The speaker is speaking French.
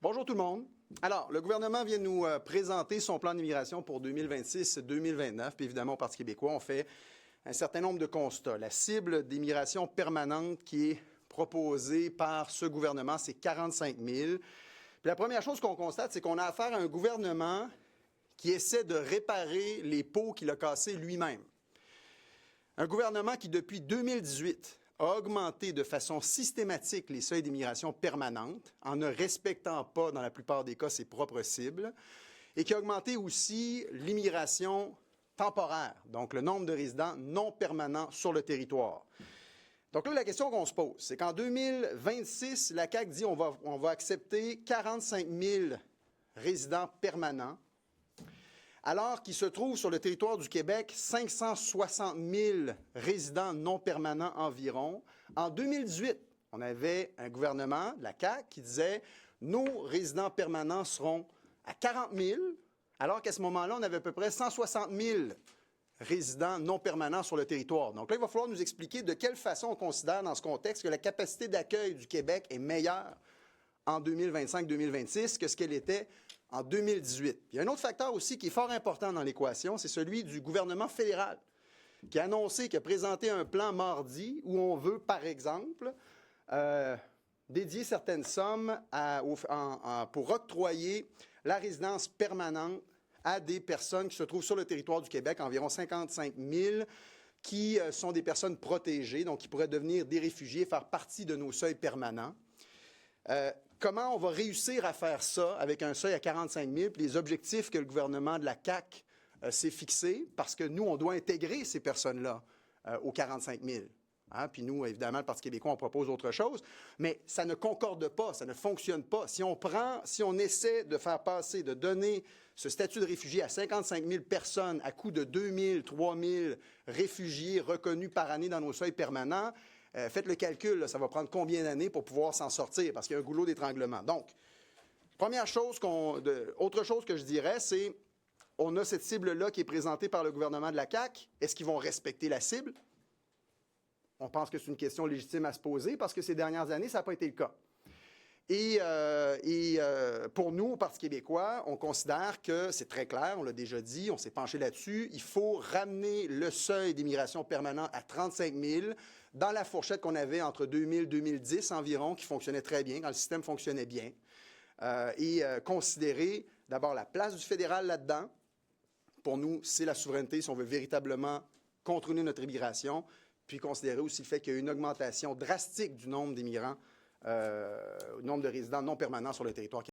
Bonjour tout le monde. Alors, le gouvernement vient nous présenter son plan d'immigration pour 2026-2029. Puis évidemment, au Parti québécois, on fait un certain nombre de constats. La cible d'immigration permanente qui est proposée par ce gouvernement, c'est 45 000. Puis la première chose qu'on constate, c'est qu'on a affaire à un gouvernement qui essaie de réparer les pots qu'il a cassés lui-même. Un gouvernement qui, depuis 2018, a augmenté de façon systématique les seuils d'immigration permanente en ne respectant pas, dans la plupart des cas, ses propres cibles, et qui a augmenté aussi l'immigration temporaire, donc le nombre de résidents non permanents sur le territoire. Donc là, la question qu'on se pose, c'est qu'en 2026, la CAQ dit on va accepter 45 000 résidents permanents, alors qu'il se trouve sur le territoire du Québec 560 000 résidents non permanents environ. En 2018, on avait un gouvernement, la CAQ, qui disait « nos résidents permanents seront à 40 000 », alors qu'à ce moment-là, on avait à peu près 160 000 résidents non permanents sur le territoire. Donc là, il va falloir nous expliquer de quelle façon on considère dans ce contexte que la capacité d'accueil du Québec est meilleure en 2025-2026 que ce qu'elle était en 2018. Il y a un autre facteur aussi qui est fort important dans l'équation, c'est celui du gouvernement fédéral, qui a annoncé, qui a présenté un plan mardi où on veut, par exemple, dédier certaines sommes pour octroyer la résidence permanente à des personnes qui se trouvent sur le territoire du Québec, environ 55 000, qui sont des personnes protégées, donc qui pourraient devenir des réfugiés, faire partie de nos seuils permanents. Comment on va réussir à faire ça avec un seuil à 45 000 puis les objectifs que le gouvernement de la CAQ s'est fixés, parce que nous, on doit intégrer ces personnes-là aux 45 000. Hein? Puis nous, évidemment, le Parti québécois, on propose autre chose, mais ça ne concorde pas, ça ne fonctionne pas. Si on essaie de faire passer, de donner ce statut de réfugié à 55 000 personnes à coût de 2 000, 3 000 réfugiés reconnus par année dans nos seuils permanents, faites le calcul, là, ça va prendre combien d'années pour pouvoir s'en sortir, parce qu'il y a un goulot d'étranglement. Donc, autre chose que je dirais, c'est on a cette cible-là qui est présentée par le gouvernement de la CAQ. Est-ce qu'ils vont respecter la cible? On pense que c'est une question légitime à se poser, parce que ces dernières années, ça n'a pas été le cas. Et pour nous, au Parti québécois, on considère que c'est très clair, on l'a déjà dit, on s'est penché là-dessus, il faut ramener le seuil d'immigration permanent à 35 000 dans la fourchette qu'on avait entre 2000 et 2010 environ, qui fonctionnait très bien, quand le système fonctionnait bien, et considérer d'abord la place du fédéral là-dedans. Pour nous, c'est la souveraineté si on veut véritablement contrôler notre immigration, puis considérer aussi le fait qu'il y a une augmentation drastique du nombre d'immigrants, nombre de résidents non permanents sur le territoire québécois.